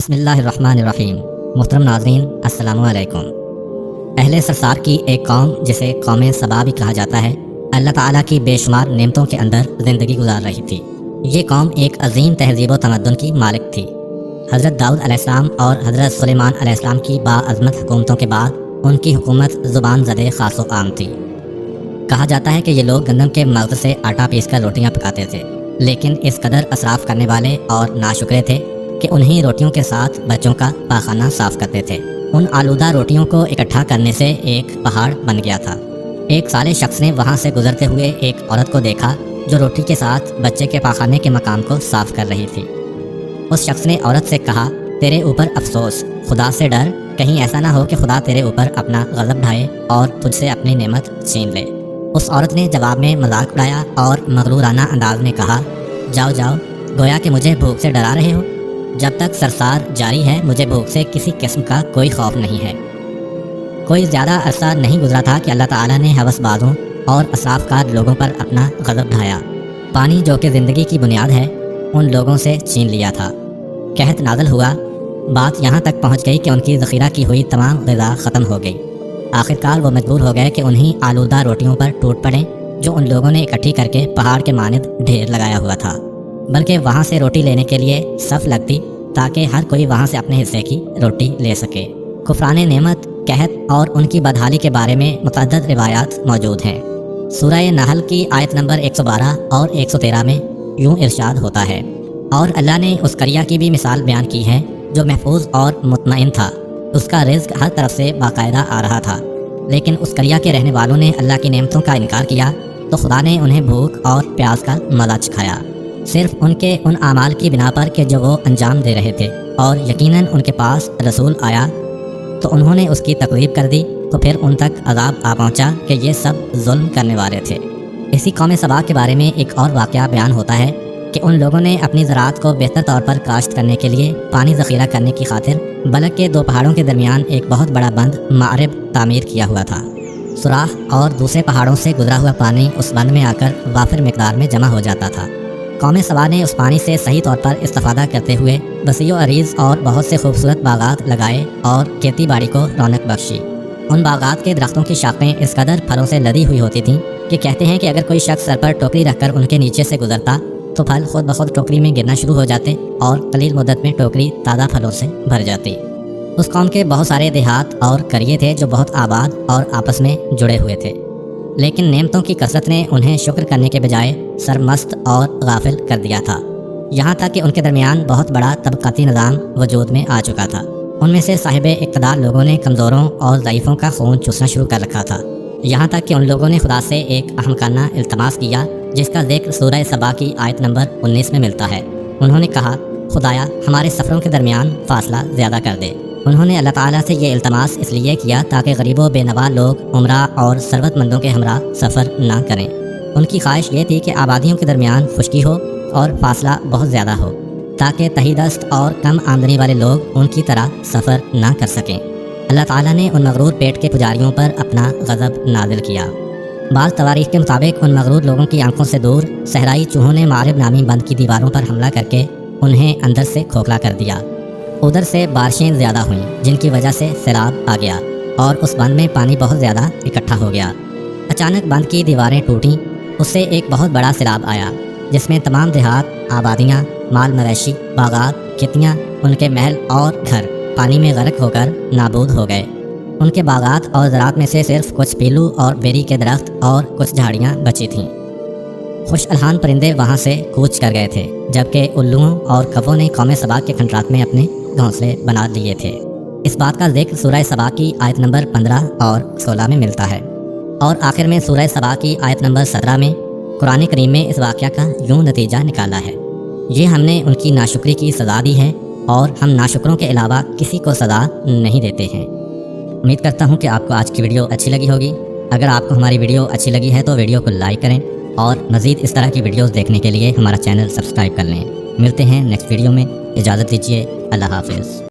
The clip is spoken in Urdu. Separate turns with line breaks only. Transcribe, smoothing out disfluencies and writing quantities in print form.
بسم اللہ الرحمن الرحیم۔ محترم ناظرین، السلام علیکم۔ اہل سرسار کی ایک قوم جسے قوم سبا بھی کہا جاتا ہے، اللہ تعالیٰ کی بے شمار نعمتوں کے اندر زندگی گزار رہی تھی۔ یہ قوم ایک عظیم تہذیب و تمدن کی مالک تھی۔ حضرت داؤد علیہ السلام اور حضرت سلیمان علیہ السلام کی باعظمت حکومتوں کے بعد ان کی حکومت زبان زدے خاص و عام تھی۔ کہا جاتا ہے کہ یہ لوگ گندم کے مغز سے آٹا پیس کر روٹیاں پکاتے تھے، لیکن اس قدر اسراف کرنے والے اور ناشکرے تھے کہ انہی روٹیوں کے ساتھ بچوں کا پاخانہ صاف کرتے تھے۔ ان آلودہ روٹیوں کو اکٹھا کرنے سے ایک پہاڑ بن گیا تھا۔ ایک صالح شخص نے وہاں سے گزرتے ہوئے ایک عورت کو دیکھا جو روٹی کے ساتھ بچے کے پاخانے کے مقام کو صاف کر رہی تھی۔ اس شخص نے عورت سے کہا، تیرے اوپر افسوس، خدا سے ڈر، کہیں ایسا نہ ہو کہ خدا تیرے اوپر اپنا غضب ڈھائے اور تجھ سے اپنی نعمت چھین لے۔ اس عورت نے جواب میں مذاق اڑایا اور مغرورانہ انداز میں کہا، جاؤ جاؤ، گویا کہ مجھے بھوک سے ڈرا رہے ہو۔ جب تک سرسار جاری ہے مجھے بھوک سے کسی قسم کا کوئی خوف نہیں ہے۔ کوئی زیادہ عرصہ نہیں گزرا تھا کہ اللہ تعالیٰ نے ہوس بازوں اور اسراف کار لوگوں پر اپنا غضب ڈھایا۔ پانی جو کہ زندگی کی بنیاد ہے ان لوگوں سے چھین لیا تھا۔ قحط نازل ہوا، بات یہاں تک پہنچ گئی کہ ان کی ذخیرہ کی ہوئی تمام غذا ختم ہو گئی۔ آخرکار وہ مجبور ہو گئے کہ انہی آلودہ روٹیوں پر ٹوٹ پڑیں جو ان لوگوں نے اکٹھی کر کے پہاڑ کے مانند ڈھیر لگایا ہوا تھا، بلکہ وہاں سے روٹی لینے کے لیے صف لگتی تاکہ ہر کوئی وہاں سے اپنے حصے کی روٹی لے سکے۔ کفران نعمت، قحط اور ان کی بدحالی کے بارے میں متعدد روایات موجود ہیں۔ سورہ نحل کی آیت نمبر 112 اور 113 میں یوں ارشاد ہوتا ہے، اور اللہ نے اس قریہ کی بھی مثال بیان کی ہے جو محفوظ اور مطمئن تھا، اس کا رزق ہر طرف سے باقاعدہ آ رہا تھا، لیکن اس قریہ کے رہنے والوں نے اللہ کی نعمتوں کا انکار کیا تو خدا نے انہیں بھوک اور پیاس کا مزہ چکھایا، صرف ان کے ان اعمال کی بنا پر کہ جو وہ انجام دے رہے تھے، اور یقیناً ان کے پاس رسول آیا تو انہوں نے اس کی تکذیب کر دی، تو پھر ان تک عذاب آ پہنچا کہ یہ سب ظلم کرنے والے تھے۔ اسی قوم سبا کے بارے میں ایک اور واقعہ بیان ہوتا ہے کہ ان لوگوں نے اپنی زراعت کو بہتر طور پر کاشت کرنے کے لیے پانی ذخیرہ کرنے کی خاطر بلک کے دو پہاڑوں کے درمیان ایک بہت بڑا بند معرب تعمیر کیا ہوا تھا۔ سوراخ اور دوسرے پہاڑوں سے گزرا ہوا پانی اس بند میں آ کر وافر مقدار میں جمع ہو جاتا تھا۔ قوم سبا نے اس پانی سے صحیح طور پر استفادہ کرتے ہوئے وسیع و عریض اور بہت سے خوبصورت باغات لگائے اور کھیتی باڑی کو رونق بخشی۔ ان باغات کے درختوں کی شاخیں اس قدر پھلوں سے لدی ہوئی ہوتی تھیں کہ کہتے ہیں کہ اگر کوئی شخص سر پر ٹوکری رکھ کر ان کے نیچے سے گزرتا تو پھل خود بخود ٹوکری میں گرنا شروع ہو جاتے اور قلیل مدت میں ٹوکری تازہ پھلوں سے بھر جاتی۔ اس قوم کے بہت سارے دیہات اور قریے تھے جو بہت آباد اور آپس میں جڑے ہوئے تھے، لیکن نعمتوں کی کثرت نے انہیں شکر کرنے کے بجائے سرمست اور غافل کر دیا تھا، یہاں تک کہ ان کے درمیان بہت بڑا طبقاتی نظام وجود میں آ چکا تھا۔ ان میں سے صاحب اقتدار لوگوں نے کمزوروں اور ضعیفوں کا خون چوسنا شروع کر رکھا تھا، یہاں تک کہ ان لوگوں نے خدا سے ایک احمقانہ التماس کیا جس کا ذکر سورہ سبا کی آیت نمبر 19 میں ملتا ہے۔ انہوں نے کہا، خدایا ہمارے سفروں کے درمیان فاصلہ زیادہ کر دے۔ انہوں نے اللہ تعالیٰ سے یہ التماس اس لیے کیا تاکہ غریب و بے نوا لوگ عمرہ اور ثروت مندوں کے ہمراہ سفر نہ کریں۔ ان کی خواہش یہ تھی کہ آبادیوں کے درمیان خشکی ہو اور فاصلہ بہت زیادہ ہو تاکہ تہی دست اور کم آمدنی والے لوگ ان کی طرح سفر نہ کر سکیں۔ اللہ تعالیٰ نے ان مغرور پیٹ کے پجاریوں پر اپنا غضب نازل کیا۔ بعض تواریخ کے مطابق ان مغرور لوگوں کی آنکھوں سے دور صحرائی چوہوں نے معرب نامی بند کی دیواروں پر حملہ کر کے انہیں اندر سے کھوکھلا کر دیا۔ ادھر سے بارشیں زیادہ ہوئیں جن کی وجہ سے سیلاب آ گیا اور اس بند میں پانی بہت زیادہ اکٹھا ہو گیا۔ اچانک بند کی دیواریں ٹوٹیں، اس سے ایک بہت بڑا سیلاب آیا جس میں تمام دیہات، آبادیاں، مال مویشی، باغات، کھیتیاں، ان کے محل اور گھر پانی میں غرق ہو کر نابود ہو گئے۔ ان کے باغات اور زراعت میں سے صرف کچھ پیلو اور بیری کے درخت اور کچھ جھاڑیاں بچی تھیں۔ خوش الحان پرندے وہاں سے کوچ کر گئے تھے، جبکہ الوؤں اور کبوں نے قوم سبا کے کھنڈرات میں اپنے گھونسلے بنا لیے تھے۔ اس بات کا ذکر سورہ سبا کی آیت نمبر 15 اور 16 میں ملتا ہے، اور آخر میں سورہ سبا کی آیت نمبر 17 میں قرآن کریم میں اس واقعہ کا یوں نتیجہ نکالا ہے، یہ ہم نے ان کی ناشکری کی سزا دی ہے اور ہم ناشکروں کے علاوہ کسی کو سزا نہیں دیتے ہیں۔ امید کرتا ہوں کہ آپ کو آج کی ویڈیو اچھی لگی ہوگی۔ اگر آپ کو ہماری ویڈیو اچھی لگی ہے تو ویڈیو کو لائک کریں اور مزید اس طرح کی ویڈیوز دیکھنے کے لیے ہمارا چینل سبسکرائب کر لیں۔ ملتے ہیں نیکسٹ ویڈیو میں، اجازت دیجیے، اللہ حافظ۔